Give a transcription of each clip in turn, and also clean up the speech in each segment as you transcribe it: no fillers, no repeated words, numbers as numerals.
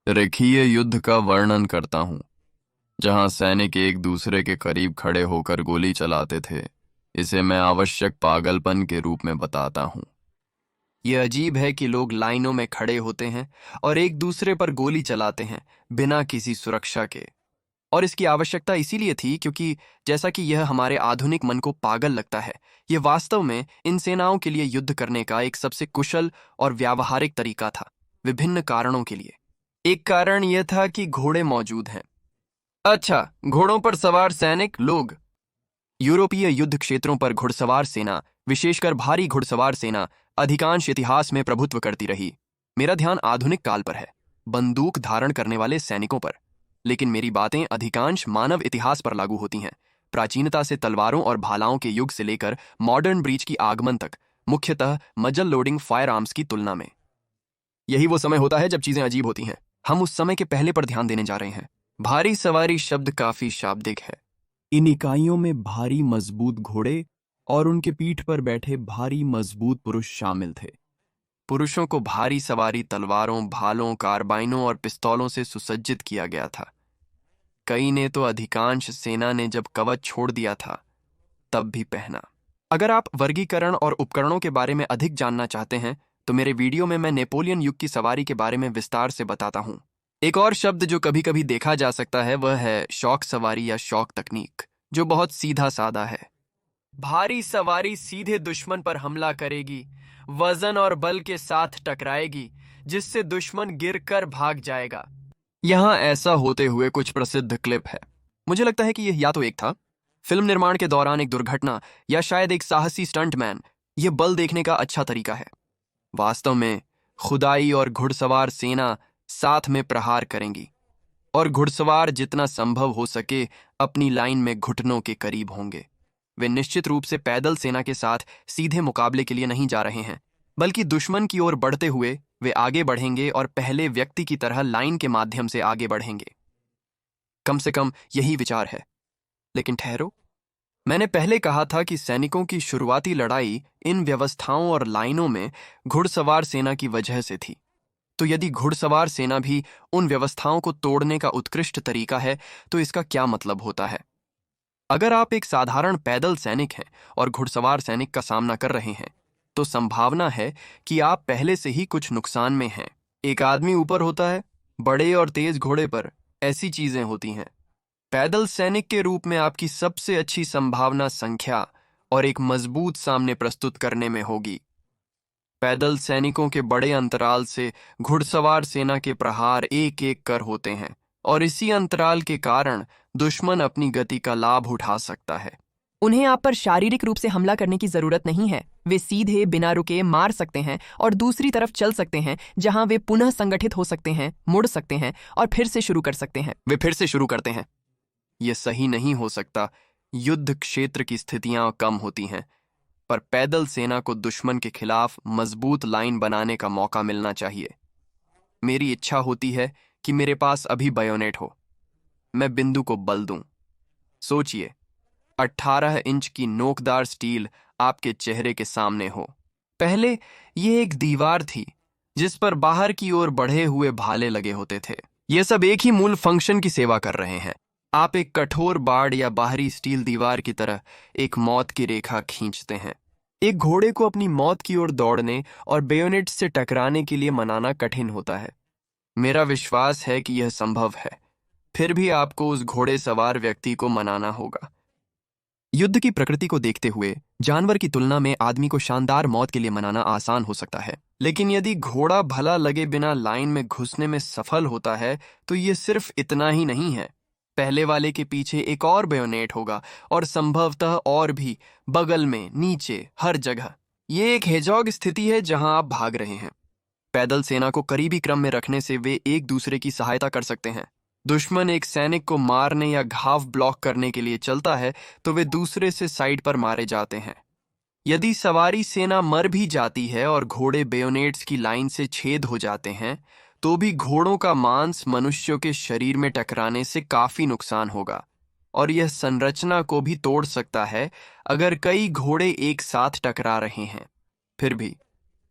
रेखीय युद्ध का वर्णन करता हूँ, जहाँ सैनिक एक दूसरे के करीब खड़े होकर गोली चलाते थे। इसे मैं आवश्यक पागलपन के रूप में बताता हूँ। यह अजीब है कि लोग लाइनों में खड़े होते हैं और एक दूसरे पर गोली चलाते हैं बिना किसी सुरक्षा के। और इसकी आवश्यकता इसीलिए थी क्योंकि जैसा कि यह हमारे आधुनिक मन को पागल लगता है, यह वास्तव में इन सेनाओं के लिए युद्ध करने का एक सबसे कुशल और व्यावहारिक तरीका था, विभिन्न कारणों के लिए। एक कारण यह था कि घोड़े मौजूद हैं। अच्छा, घोड़ों पर सवार सैनिक लोग। यूरोपीय युद्ध क्षेत्रों पर घुड़सवार सेना, विशेषकर भारी घुड़सवार सेना, अधिकांश इतिहास में प्रभुत्व करती रही। मेरा ध्यान आधुनिक काल पर है, बंदूक धारण करने वाले सैनिकों पर। लेकिन मेरी बातें अधिकांश मानव इतिहास पर लागू होती हैं, प्राचीनता से तलवारों और भालाओं के युग से लेकर मॉडर्न ब्रीच की आगमन तक, मुख्यतः मजल लोडिंग फायर आर्म्स की तुलना में। यही वो समय होता है जब चीजें अजीब होती हैं। हम उस समय के पहले पर ध्यान देने जा रहे हैं। भारी सवारी शब्द काफी शाब्दिक है। इन इकाइयों में भारी मजबूत घोड़े और उनके पीठ पर बैठे भारी मजबूत पुरुष शामिल थे। पुरुषों को भारी सवारी तलवारों, भालों, कार्बाइनों और पिस्तौलों से सुसज्जित किया गया था। कई ने तो अधिकांश सेना ने जब कवच छोड़ दिया था तब भी पहना। अगर आप वर्गीकरण और उपकरणों के बारे में अधिक जानना चाहते हैं तो मेरे वीडियो में मैं नेपोलियन युग की सवारी के बारे में विस्तार से बताता हूँ। एक और शब्द जो कभी कभी देखा जा सकता है वह है शौक सवारी या शौक तकनीक, जो बहुत सीधा साधा है। भारी सवारी सीधे दुश्मन पर हमला करेगी, वजन और बल के साथ टकराएगी, जिससे दुश्मन गिरकर भाग जाएगा। यहाँ ऐसा होते हुए कुछ प्रसिद्ध क्लिप है। मुझे लगता है कि यह या तो एक था फिल्म निर्माण के दौरान एक दुर्घटना, या शायद एक साहसी स्टंटमैन। यह बल देखने का अच्छा तरीका है। वास्तव में खुदाई और घुड़सवार सेना साथ में प्रहार करेंगी, और घुड़सवार जितना संभव हो सके अपनी लाइन में घुटनों के करीब होंगे। वे निश्चित रूप से पैदल सेना के साथ सीधे मुकाबले के लिए नहीं जा रहे हैं, बल्कि दुश्मन की ओर बढ़ते हुए वे आगे बढ़ेंगे और पहले व्यक्ति की तरह लाइन के माध्यम से आगे बढ़ेंगे। कम से कम यही विचार है। लेकिन ठहरो, मैंने पहले कहा था कि सैनिकों की शुरुआती लड़ाई इन व्यवस्थाओं और लाइनों में घुड़सवार सेना की वजह से थी। तो यदि घुड़सवार सेना भी उन व्यवस्थाओं को तोड़ने का उत्कृष्ट तरीका है, तो इसका क्या मतलब होता है? अगर आप एक साधारण पैदल सैनिक हैं और घुड़सवार सैनिक का सामना कर रहे हैं, तो संभावना है कि आप पहले से ही कुछ नुकसान में हैं। एक आदमी ऊपर होता है, बड़े और तेज घोड़े पर, ऐसी चीजें होती हैं। पैदल सैनिक के रूप में आपकी सबसे अच्छी संभावना संख्या और एक मजबूत सामने प्रस्तुत करने में होगी। पैदल सैनिकों के बड़े अंतराल से घुड़सवार सेना के प्रहार एक एक कर होते हैं, और इसी अंतराल के कारण दुश्मन अपनी गति का लाभ उठा सकता है। उन्हें आप पर शारीरिक रूप से हमला करने की जरूरत नहीं है। वे सीधे बिना रुके मार सकते हैं और दूसरी तरफ चल सकते हैं, जहां वे पुनः संगठित हो सकते हैं, मुड़ सकते हैं और फिर से शुरू कर सकते हैं। वे फिर से शुरू करते हैं। यह सही नहीं हो सकता। युद्ध क्षेत्र की स्थितियां कम होती हैं, पर पैदल सेना को दुश्मन के खिलाफ मजबूत लाइन बनाने का मौका मिलना चाहिए। मेरी इच्छा होती है कि मेरे पास अभी बायोनेट हो, मैं बिंदु को बल दूं। सोचिए, 18 इंच की नोकदार स्टील आपके चेहरे के सामने हो। पहले यह एक दीवार थी जिस पर बाहर की ओर बढ़े हुए भाले लगे होते थे। ये सब एक ही मूल फंक्शन की सेवा कर रहे हैं। आप एक कठोर बाड़ या बाहरी स्टील दीवार की तरह एक मौत की रेखा खींचते हैं। एक घोड़े को अपनी मौत की ओर दौड़ने और बेयोनेट से टकराने के लिए मनाना कठिन होता है। मेरा विश्वास है कि यह संभव है, फिर भी आपको उस घोड़े सवार व्यक्ति को मनाना होगा। युद्ध की प्रकृति को देखते हुए जानवर की तुलना में आदमी को शानदार मौत के लिए मनाना आसान हो सकता है, लेकिन यदि घोड़ा भला लगे बिना लाइन में घुसने में सफल होता है तो यह सिर्फ इतना ही नहीं है। पहले वाले के पीछे एक और बेयोनेट होगा, और संभवतः और भी, बगल में, नीचे, हर जगह। यह एक हेजॉग स्थिति है जहां आप भाग रहे हैं। पैदल सेना को करीबी क्रम में रखने से वे एक दूसरे की सहायता कर सकते हैं। दुश्मन एक सैनिक को मारने या घाव ब्लॉक करने के लिए चलता है तो वे दूसरे से साइड पर मारे जाते हैं। यदि सवारी सेना मर भी जाती है और घोड़े बेयोनेट्स की लाइन से छेद हो जाते हैं, तो भी घोड़ों का मांस मनुष्यों के शरीर में टकराने से काफी नुकसान होगा, और यह संरचना को भी तोड़ सकता है अगर कई घोड़े एक साथ टकरा रहे हैं। फिर भी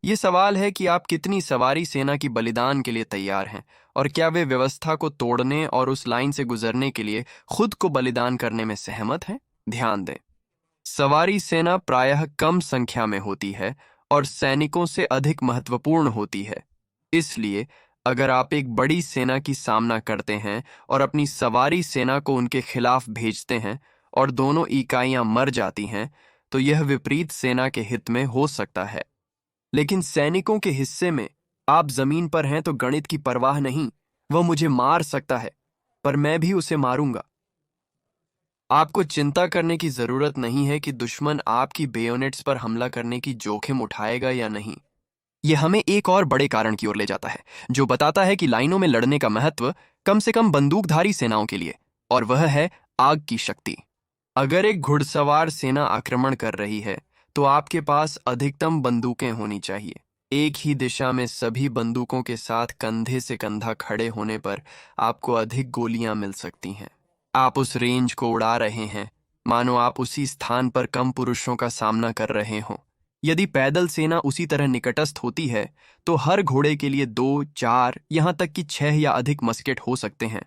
ये सवाल है कि आप कितनी सवारी सेना की बलिदान के लिए तैयार हैं और क्या वे व्यवस्था को तोड़ने और उस लाइन से गुजरने के लिए खुद को बलिदान करने में सहमत हैं। ध्यान दें, सवारी सेना प्रायः कम संख्या में होती है और सैनिकों से अधिक महत्वपूर्ण होती है। इसलिए अगर आप एक बड़ी सेना की सामना करते हैं और अपनी सवारी सेना को उनके खिलाफ भेजते हैं और दोनों इकाइयां मर जाती हैं, तो यह विपरीत सेना के हित में हो सकता है। लेकिन सैनिकों के हिस्से में आप जमीन पर हैं तो गणित की परवाह नहीं, वह मुझे मार सकता है पर मैं भी उसे मारूंगा। आपको चिंता करने की जरूरत नहीं है कि दुश्मन आपकी बेयोनेट्स पर हमला करने की जोखिम उठाएगा या नहीं। यह हमें एक और बड़े कारण की ओर ले जाता है जो बताता है कि लाइनों में लड़ने का महत्व कम से कम बंदूकधारी सेनाओं के लिए, और वह है आग की शक्ति। अगर एक घुड़सवार सेना आक्रमण कर रही है तो आपके पास अधिकतम बंदूकें होनी चाहिए। एक ही दिशा में सभी बंदूकों के साथ कंधे से कंधा खड़े होने पर आपको अधिक गोलियां मिल सकती हैं। आप उस रेंज को उड़ा रहे हैं मानो आप उसी स्थान पर कम पुरुषों का सामना कर रहे हों। यदि पैदल सेना उसी तरह निकटस्थ होती है तो हर घोड़े के लिए 2, 4, यहां तक कि 6 या अधिक मस्केट हो सकते हैं,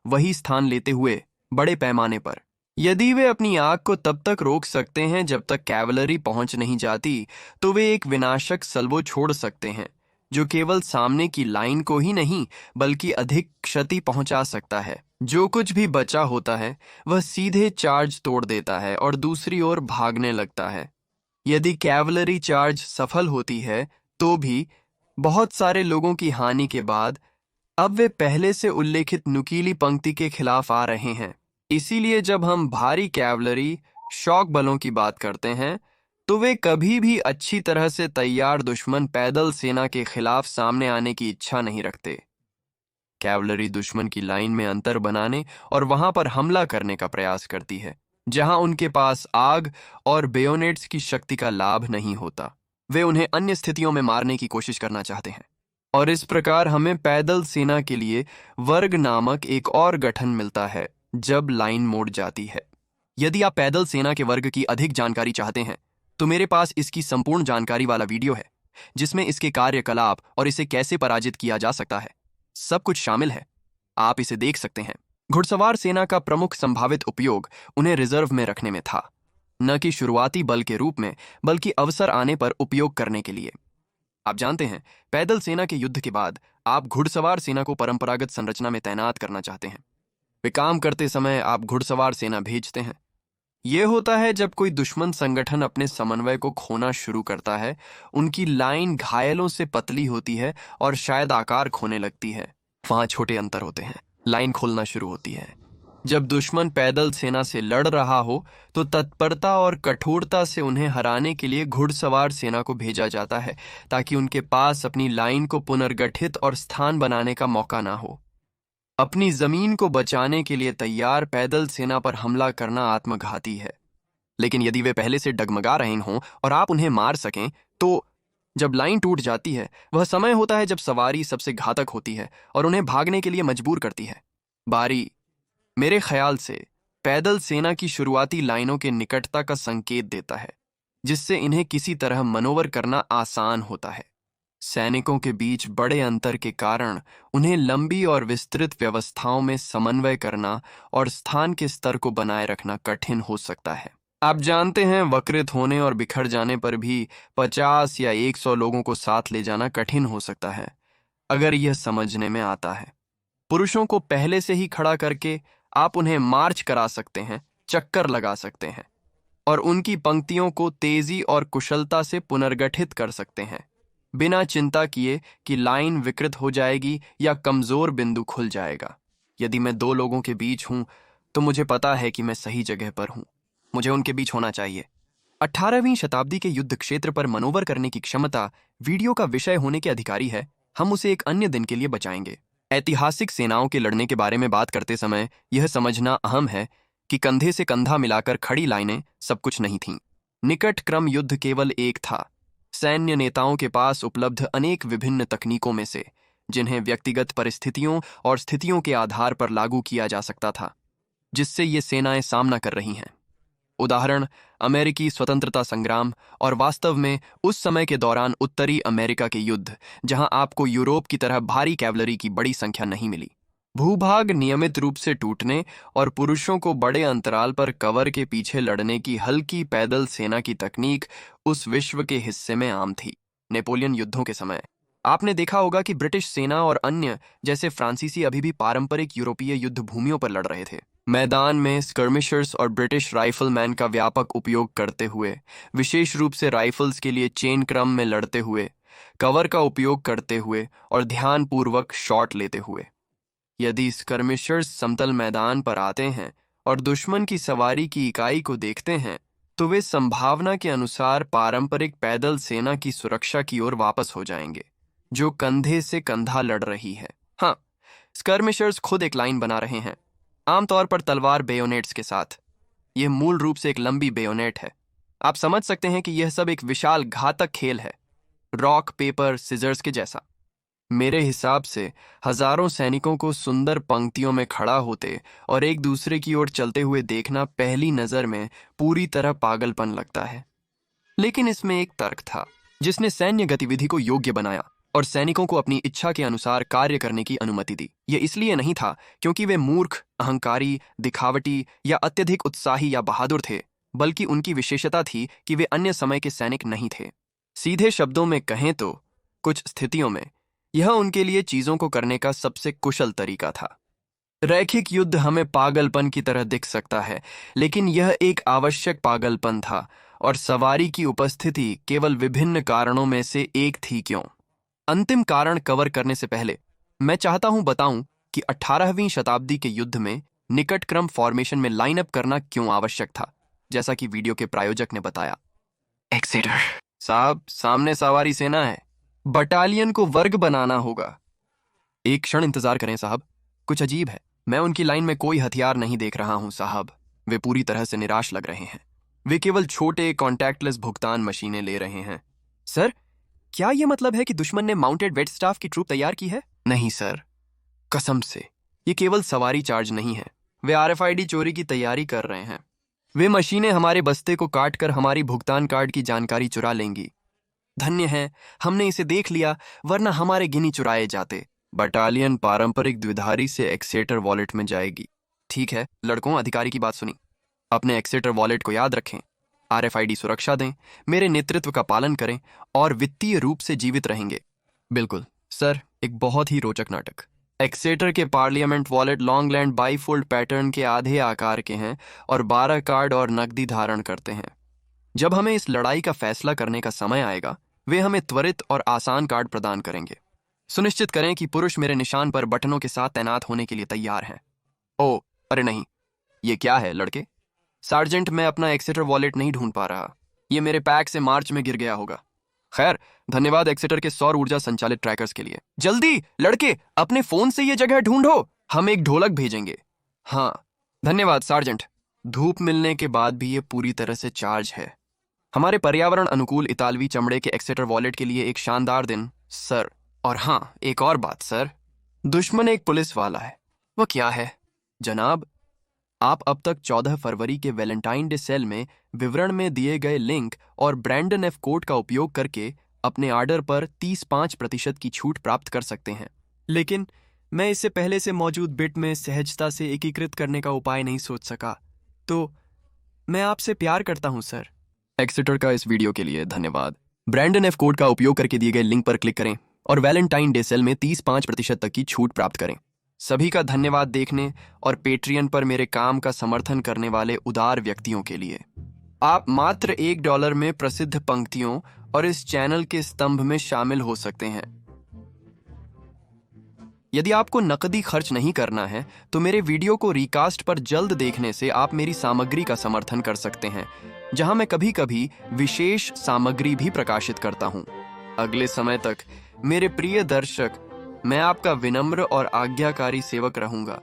वही स्थान लेते हुए बड़े पैमाने पर। यदि वे अपनी आग को तब तक रोक सकते हैं जब तक कैवलरी पहुंच नहीं जाती, तो वे एक विनाशक सल्वो छोड़ सकते हैं जो केवल सामने की लाइन को ही नहीं बल्कि अधिक क्षति पहुंचा सकता है। जो कुछ भी बचा होता है वह सीधे चार्ज तोड़ देता है और दूसरी ओर भागने लगता है। यदि कैवलरी चार्ज सफल होती है तो भी बहुत सारे लोगों की हानि के बाद अब वे पहले से उल्लेखित नुकीली पंक्ति के खिलाफ आ रहे हैं। इसीलिए जब हम भारी कैवलरी शॉक बलों की बात करते हैं तो वे कभी भी अच्छी तरह से तैयार दुश्मन पैदल सेना के खिलाफ सामने आने की इच्छा नहीं रखते। कैवलरी दुश्मन की लाइन में अंतर बनाने और वहां पर हमला करने का प्रयास करती है जहां उनके पास आग और बेयोनेट्स की शक्ति का लाभ नहीं होता। वे उन्हें अन्य स्थितियों में मारने की कोशिश करना चाहते हैं, और इस प्रकार हमें पैदल सेना के लिए वर्ग नामक एक और गठन मिलता है जब लाइन मोड़ जाती है। यदि आप पैदल सेना के वर्ग की अधिक जानकारी चाहते हैं तो मेरे पास इसकी संपूर्ण जानकारी वाला वीडियो है जिसमें इसके कार्यकलाप और इसे कैसे पराजित किया जा सकता है सब कुछ शामिल है। आप इसे देख सकते हैं। घुड़सवार सेना का प्रमुख संभावित उपयोग उन्हें रिजर्व में रखने में था, न कि शुरुआती बल के रूप में, बल्कि अवसर आने पर उपयोग करने के लिए। आप जानते हैं, पैदल सेना के युद्ध के बाद आप घुड़सवार सेना को परंपरागत संरचना में तैनात करना चाहते हैं। वे काम करते समय आप घुड़सवार सेना भेजते हैं। यह होता है जब कोई दुश्मन संगठन अपने समन्वय को खोना शुरू करता है, उनकी लाइन घायलों से पतली होती है और शायद आकार खोने लगती है। वहां छोटे अंतर होते हैं, लाइन खोलना शुरू होती है। जब दुश्मन पैदल सेना से लड़ रहा हो तो तत्परता और कठोरता से उन्हें हराने के लिए घुड़सवार सेना को भेजा जाता है ताकि उनके पास अपनी लाइन को पुनर्गठित और स्थान बनाने का मौका ना हो। अपनी जमीन को बचाने के लिए तैयार पैदल सेना पर हमला करना आत्मघाती है, लेकिन यदि वे पहले से डगमगा रहे हों और आप उन्हें मार सकें तो जब लाइन टूट जाती है वह समय होता है जब सवारी सबसे घातक होती है और उन्हें भागने के लिए मजबूर करती है। बारी मेरे ख्याल से पैदल सेना की शुरुआती लाइनों के निकटता का संकेत देता है जिससे इन्हें किसी तरह मनोवर करना आसान होता है। सैनिकों के बीच बड़े अंतर के कारण उन्हें लंबी और विस्तृत व्यवस्थाओं में समन्वय करना और स्थान के स्तर को बनाए रखना कठिन हो सकता है। आप जानते हैं, वक्रित होने और बिखर जाने पर भी 50 या 100 लोगों को साथ ले जाना कठिन हो सकता है अगर यह समझने में आता है। पुरुषों को पहले से ही खड़ा करके आप उन्हें मार्च करा सकते हैं, चक्कर लगा सकते हैं और उनकी पंक्तियों को तेजी और कुशलता से पुनर्गठित कर सकते हैं बिना चिंता किए कि लाइन विकृत हो जाएगी या कमजोर बिंदु खुल जाएगा। यदि मैं 2 लोगों के बीच हूं तो मुझे पता है कि मैं सही जगह पर हूं, मुझे उनके बीच होना चाहिए। 18वीं शताब्दी के युद्ध क्षेत्र पर मनोवर करने की क्षमता वीडियो का विषय होने के अधिकारी है, हम उसे एक अन्य दिन के लिए बचाएंगे। ऐतिहासिक सेनाओं के लड़ने के बारे में बात करते समय यह समझना अहम है कि कंधे से कंधा मिलाकर खड़ी लाइनें सब कुछ नहीं थीं। निकट क्रम युद्ध केवल एक था। सैन्य नेताओं के पास उपलब्ध अनेक विभिन्न तकनीकों में से जिन्हें व्यक्तिगत परिस्थितियों और स्थितियों के आधार पर लागू किया जा सकता था जिससे ये सेनाएं सामना कर रही हैं। उदाहरण अमेरिकी स्वतंत्रता संग्राम और वास्तव में उस समय के दौरान उत्तरी अमेरिका के युद्ध, जहां आपको यूरोप की तरह भारी कैवलरी की बड़ी संख्या नहीं मिली। भूभाग नियमित रूप से टूटने और पुरुषों को बड़े अंतराल पर कवर के पीछे लड़ने की हल्की पैदल सेना की तकनीक उस विश्व के हिस्से में आम थी। नेपोलियन युद्धों के समय आपने देखा होगा कि ब्रिटिश सेना और अन्य जैसे फ्रांसीसी अभी भी पारंपरिक यूरोपीय युद्ध भूमियों पर लड़ रहे थे। मैदान में स्कर्मिशर्स और ब्रिटिश राइफलमैन का व्यापक उपयोग करते हुए, विशेष रूप से राइफल्स के लिए चेन क्रम में लड़ते हुए, कवर का उपयोग करते हुए और ध्यानपूर्वक शॉट लेते हुए। यदि स्कर्मिशर्स समतल मैदान पर आते हैं और दुश्मन की सवारी की इकाई को देखते हैं, तो वे संभावना के अनुसार पारंपरिक पैदल सेना की सुरक्षा की ओर वापस हो जाएंगे, जो कंधे से कंधा लड़ रही है। हाँ, स्कर्मिशर्स खुद एक लाइन बना रहे हैं, आमतौर पर तलवार बेयोनेट्स के साथ। यह मूल रूप से एक लंबी बेयोनेट है। आप समझ सकते हैं कि यह सब एक विशाल घातक खेल है, रॉक पेपर सिजर्स के जैसा। मेरे हिसाब से हजारों सैनिकों को सुंदर पंक्तियों में खड़ा होते और एक दूसरे की ओर चलते हुए देखना पहली नजर में पूरी तरह पागलपन लगता है। लेकिन इसमें एक तर्क था जिसने सैन्य गतिविधि को योग्य बनाया और सैनिकों को अपनी इच्छा के अनुसार कार्य करने की अनुमति दी। यह इसलिए नहीं था क्योंकि वे मूर्ख, अहंकारी, दिखावटी या अत्यधिक उत्साही या बहादुर थे, बल्कि उनकी विशेषता थी कि वे अन्य समय के सैनिक नहीं थे। सीधे शब्दों में कहें तो कुछ स्थितियों में यह उनके लिए चीजों को करने का सबसे कुशल तरीका था। रैखिक युद्ध हमें पागलपन की तरह दिख सकता है, लेकिन यह एक आवश्यक पागलपन था और सवारी की उपस्थिति केवल विभिन्न कारणों में से एक थी। क्यों? अंतिम कारण कवर करने से पहले मैं चाहता हूं बताऊं कि 18वीं शताब्दी के युद्ध में निकट क्रम फॉर्मेशन में लाइनअप करना क्यों आवश्यक था, जैसा कि वीडियो के प्रायोजक ने बताया। एक्सेटर साहब, सामने सवारी सेना है, बटालियन को वर्ग बनाना होगा। एक क्षण इंतजार करें साहब, कुछ अजीब है। मैं उनकी लाइन में कोई हथियार नहीं देख रहा हूं साहब। वे पूरी तरह से निराश लग रहे हैं। वे केवल छोटे कॉन्टैक्टलेस भुगतान मशीनें ले रहे हैं। सर, क्या यह मतलब है कि दुश्मन ने माउंटेड वेट स्टाफ की ट्रूप तैयार की है? नहीं सर, कसम से ये केवल सवारी चार्ज नहीं है। वे RFID चोरी की तैयारी कर रहे हैं। वे मशीनें हमारे बस्ते को काट कर हमारी भुगतान कार्ड की जानकारी चुरा लेंगी। धन्य है हमने इसे देख लिया, वरना हमारे गिनी चुराए जाते। बटालियन पारंपरिक द्विधारी से एक्सेटर वॉलेट में जाएगी। ठीक है लड़कों, अधिकारी की बात सुनी। अपने एक्सेटर वॉलेट को याद रखें, RFID सुरक्षा दें, मेरे नेतृत्व का पालन करें और वित्तीय रूप से जीवित रहेंगे। बिल्कुल सर, एक बहुत ही रोचक नाटक। एक्सेटर के पार्लियामेंट वॉलेट लॉन्गलैंड बाईफोल्ड पैटर्न के आधे आकार के हैं और 12 कार्ड और नकदी धारण करते हैं। जब हमें इस लड़ाई का फैसला करने का समय आएगा, वे हमें त्वरित और आसान कार्ड प्रदान करेंगे। सुनिश्चित करें कि पुरुष मेरे निशान पर बटनों के साथ तैनात होने के लिए तैयार हैं। ओह, अरे नहीं, ये क्या है लड़के? सार्जेंट, मैं अपना एक्सेटर वॉलेट नहीं ढूंढ पा रहा। ये मेरे पैक से मार्च में गिर गया होगा। खैर, धन्यवाद एक्सेटर के सौर ऊर्जा संचालित ट्रैकर्स के लिए। जल्दी लड़के, अपने फोन से ये जगह ढूंढो, हम एक ढोलक भेजेंगे। हाँ, धन्यवाद सार्जेंट। धूप मिलने के बाद भी ये पूरी तरह से चार्ज है। हमारे पर्यावरण अनुकूल इतालवी चमड़े के एक्सेटर वॉलेट के लिए एक शानदार दिन सर। और हाँ, एक और बात सर, दुश्मन एक पुलिस वाला है। वह क्या है जनाब? आप अब तक 14 फरवरी के वैलेंटाइन डे सेल में विवरण में दिए गए लिंक और ब्रैंडन F कोड का उपयोग करके अपने ऑर्डर पर 35% की छूट प्राप्त कर सकते हैं। लेकिन मैं इसे पहले से मौजूद बिट में सहजता से एकीकृत करने का उपाय नहीं सोच सका, तो मैं आपसे प्यार करता हूं सर। एक्सेटर का इस वीडियो के लिए धन्यवाद। ब्रैंडन F कोड का उपयोग करके दिए गए लिंक पर क्लिक करें और वैलेंटाइन डे सेल में 35% तक की छूट प्राप्त करें। सभी का धन्यवाद देखने और पेट्रियन पर मेरे काम का समर्थन करने वाले उदार व्यक्तियों के लिए। आप मात्र $1 में प्रसिद्ध पंक्तियों और इस चैनल के स्तंभ में शामिल हो सकते हैं। यदि आपको नकदी खर्च नहीं करना है, तो मेरे वीडियो को रिकास्ट पर जल्द देखने से आप मेरी सामग्री का समर्थन कर सकते हैं, जहां मैं कभी कभी विशेष सामग्री भी प्रकाशित करता हूं। अगले समय तक मेरे प्रिय दर्शक, मैं आपका विनम्र और आज्ञाकारी सेवक रहूंगा।